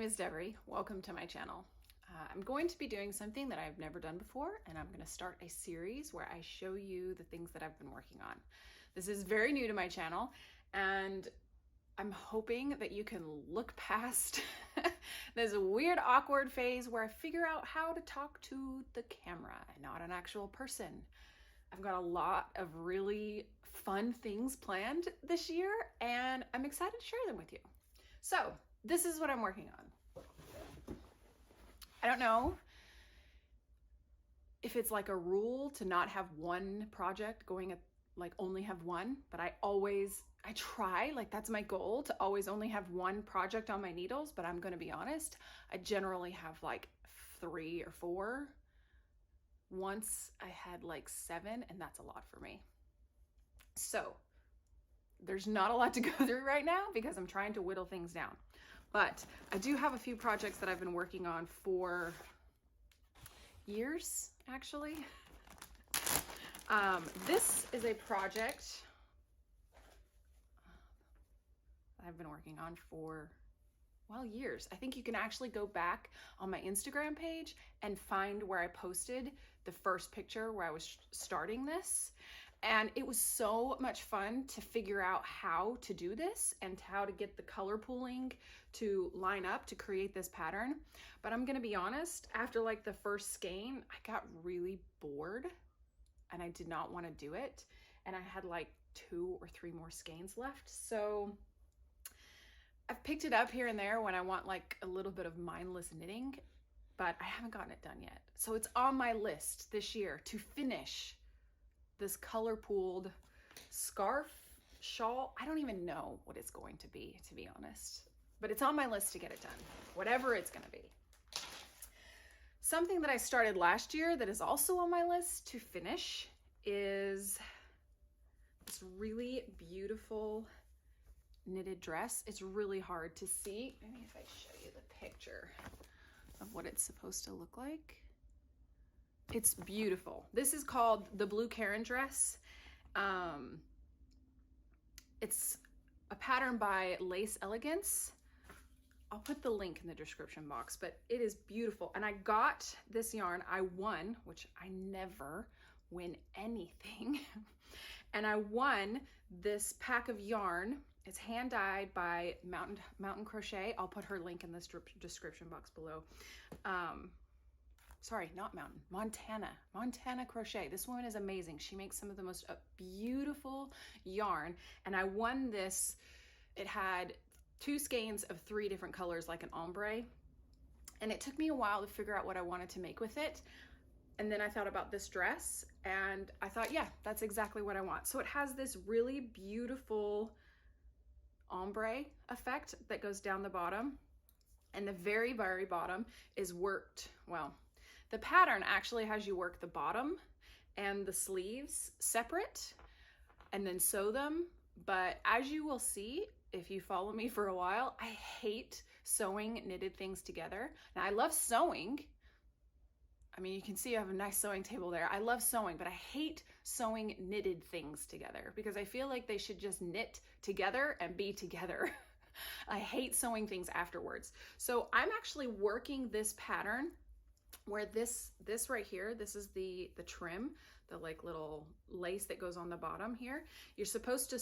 is Devery. Welcome to my channel. I'm going to be doing something that I've never done before, and I'm going to start a series where I show you the things that I've been working on. This is very new to my channel, and I'm hoping that you can look past this weird, awkward phase where I figure out how to talk to the camera and not an actual person. I've got a lot of really fun things planned this year, and I'm excited to share them with you. So this is what I'm working on. I don't know if it's like a rule to not have one project going at like only have one, but I try, like that's my goal, to always only have one project on my needles. But I'm going to be honest, I generally have like 3 or 4. Once I had like 7, and that's a lot for me. So there's not a lot to go through right now because I'm trying to whittle things down. But I do have a few projects that I've been working on for years, actually. This is a project I've been working on for, well, years. I think you can actually go back on my Instagram page and find where I posted the first picture where I was starting this. And it was so much fun to figure out how to do this and how to get the color pooling to line up to create this pattern. But I'm gonna be honest, after like the first skein, I got really bored and I did not want to do it. And I had like 2 or 3 more skeins left. So I've picked it up here and there when I want like a little bit of mindless knitting, but I haven't gotten it done yet. So it's on my list this year to finish this color pooled scarf, shawl. I don't even know what it's going to be honest, but it's on my list to get it done, whatever it's going to be. Something that I started last year that is also on my list to finish is this really beautiful knitted dress. It's really hard to see. Maybe if I show you the picture of what it's supposed to look like. It's beautiful. This is called the Blue Karen dress. It's a pattern by Lace Elegance. I'll put the link in the description box, but it is beautiful. And I got this yarn. I won, which I never win anything. And I won this pack of yarn. It's hand dyed by Mountain Crochet. I'll put her link in the description box below. Sorry, not Mountain, Montana Crochet. This woman is amazing. She makes some of the most beautiful yarn. And I won this. It had 2 skeins of 3 different colors, like an ombre. And it took me a while to figure out what I wanted to make with it. And then I thought about this dress and I thought, yeah, that's exactly what I want. So it has this really beautiful ombre effect that goes down the bottom. And the very, very bottom is worked, well, the pattern actually has you work the bottom and the sleeves separate and then sew them. But as you will see, if you follow me for a while, I hate sewing knitted things together. Now I love sewing. I mean, you can see I have a nice sewing table there. I love sewing, but I hate sewing knitted things together because I feel like they should just knit together and be together. I hate sewing things afterwards. So I'm actually working this pattern where this right here, this is the trim, the like little lace that goes on the bottom here. You're supposed to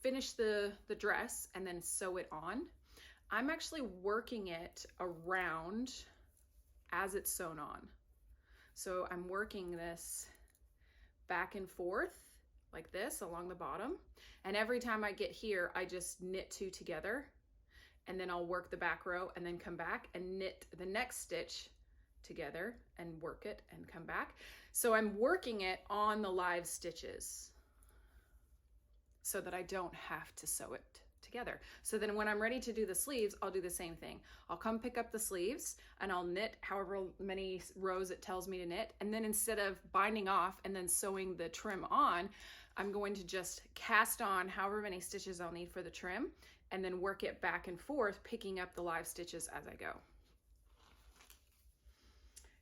finish the dress and then sew it on. I'm actually working it around as it's sewn on. So I'm working this back and forth like this along the bottom. And every time I get here, I just knit 2 together and then I'll work the back row and then come back and knit the next stitch together and work it and come back. So I'm working it on the live stitches so that I don't have to sew it together. So then when I'm ready to do the sleeves, I'll do the same thing. I'll come pick up the sleeves and I'll knit however many rows it tells me to knit. And then instead of binding off and then sewing the trim on, I'm going to just cast on however many stitches I'll need for the trim and then work it back and forth, picking up the live stitches as I go.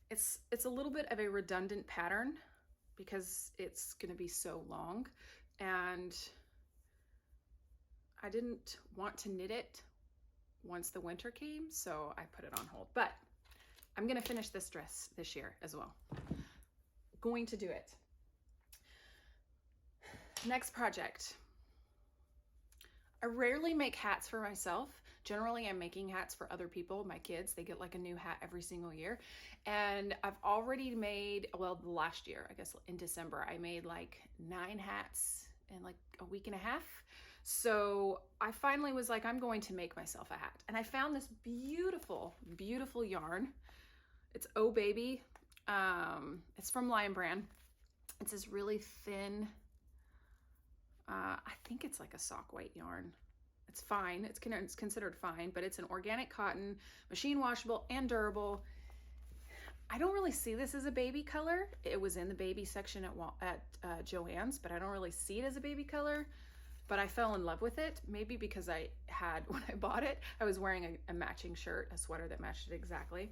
It's a little bit of a redundant pattern because it's going to be so long, and I didn't want to knit it once the winter came, so I put it on hold. But I'm gonna finish this dress this year as well. Going to do it. Next project. I rarely make hats for myself. Generally, I'm making hats for other people, my kids. They get like a new hat every single year. And I've already made, well, last year, I guess in December, I made like 9 hats in like a week and a half. So I finally was like, I'm going to make myself a hat. And I found this beautiful, beautiful yarn. It's Oh Baby. It's from Lion Brand. It's this really thin, I think it's like a sock weight yarn. It's fine. It's considered fine, but it's an organic cotton, machine washable and durable. I don't really see this as a baby color. It was in the baby section at Joann's, but I don't really see it as a baby color. But I fell in love with it, maybe because I had, when I bought it, I was wearing a matching shirt, a sweater that matched it exactly.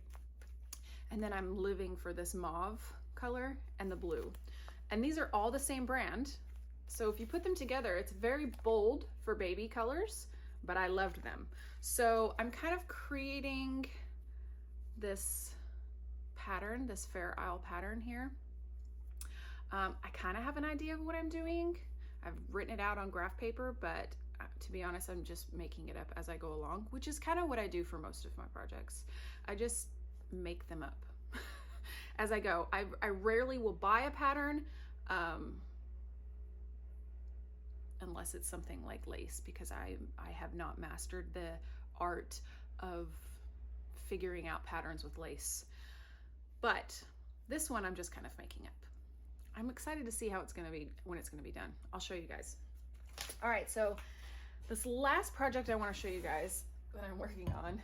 And then I'm living for this mauve color and the blue. And these are all the same brand. So if you put them together, it's very bold for baby colors, but I loved them. So I'm kind of creating this pattern, this Fair Isle pattern here. I kind of have an idea of what I'm doing. I've written it out on graph paper, but to be honest, I'm just making it up as I go along, which is kind of what I do for most of my projects. I just make them up as I go. I rarely will buy a pattern, unless it's something like lace, because I have not mastered the art of figuring out patterns with lace. But this one I'm just kind of making up. I'm excited to see how it's gonna be when it's gonna be done. I'll show you guys. All right, so this last project I wanna show you guys that I'm working on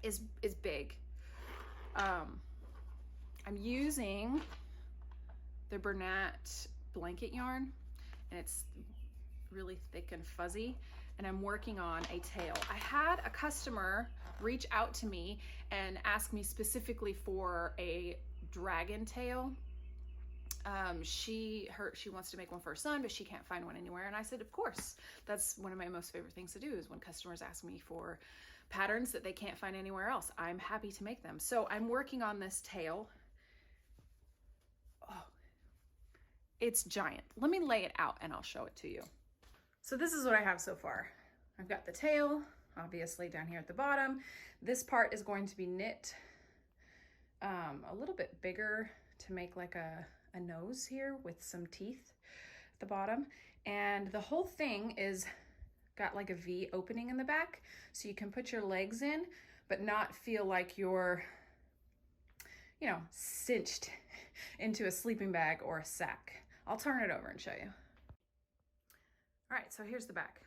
is big. I'm using the Bernat blanket yarn, and it's really thick and fuzzy, and I'm working on a tail. I had a customer reach out to me and ask me specifically for a dragon tail. She wants to make one for her son, but she can't find one anywhere. And I said, of course, that's one of my most favorite things to do, is when customers ask me for patterns that they can't find anywhere else. I'm happy to make them. So I'm working on this tail. Oh, it's giant. Let me lay it out and I'll show it to you. So this is what I have so far. I've got the tail, obviously, down here at the bottom. This part is going to be knit a little bit bigger to make like a nose here with some teeth at the bottom. And the whole thing is got like a V opening in the back, so you can put your legs in, but not feel like you're, you know, cinched into a sleeping bag or a sack. I'll turn it over and show you. All right, so here's the back.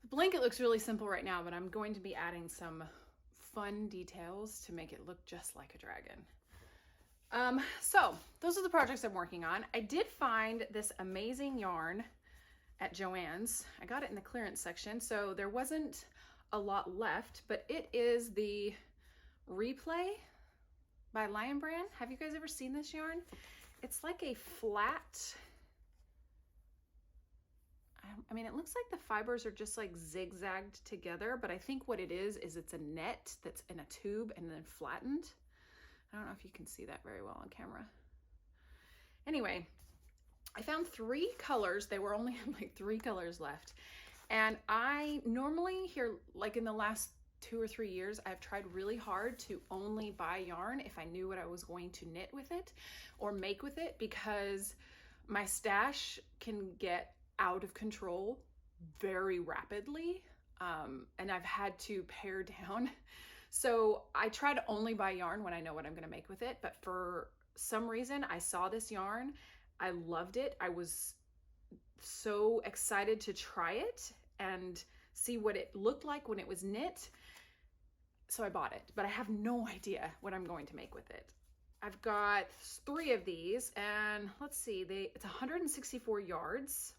The blanket looks really simple right now, but I'm going to be adding some fun details to make it look just like a dragon. So those are the projects I'm working on. I did find this amazing yarn at Joann's. I got it in the clearance section, so there wasn't a lot left, but it is the Replay by Lion Brand. Have you guys ever seen this yarn? It's like a flat, I mean, it looks like the fibers are just like zigzagged together, but I think what it is it's a net that's in a tube and then flattened. I don't know if you can see that very well on camera. Anyway, I found 3 colors. They were only like 3 colors left. And I normally here, like in the last 2 or 3 years, I've tried really hard to only buy yarn if I knew what I was going to knit with it or make with it, because my stash can get out of control very rapidly. And I've had to pare down. So I try to only buy yarn when I know what I'm going to make with it. But for some reason, I saw this yarn. I loved it. I was so excited to try it and see what it looked like when it was knit. So I bought it, but I have no idea what I'm going to make with it. I've got 3 of these, and let's see, it's 164 yards.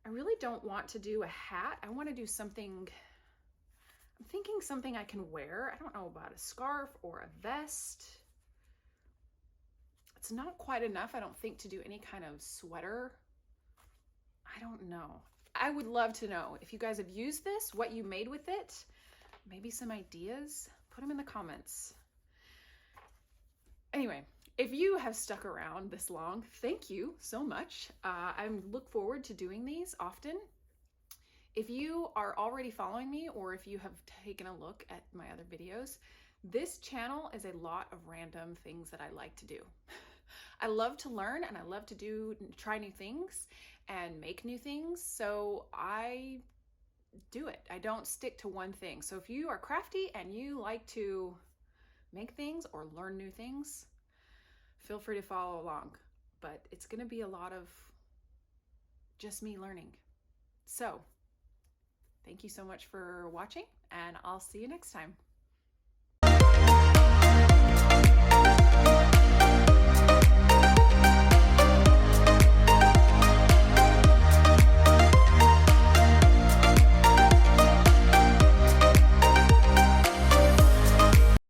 I really don't want to do a hat. I want to do something, I'm thinking something I can wear. I don't know about a scarf or a vest. It's not quite enough, I don't think, to do any kind of sweater. I don't know. I would love to know if you guys have used this, what you made with it, maybe some ideas. Put them in the comments. Anyway, if you have stuck around this long, thank you so much. I look forward to doing these often. If you are already following me, or if you have taken a look at my other videos, this channel is a lot of random things that I like to do. I love to learn, and I love to try new things and make new things. So I do it. I don't stick to one thing. So if you are crafty and you like to make things or learn new things, feel free to follow along. But it's going to be a lot of just me learning. So thank you so much for watching, and I'll see you next time.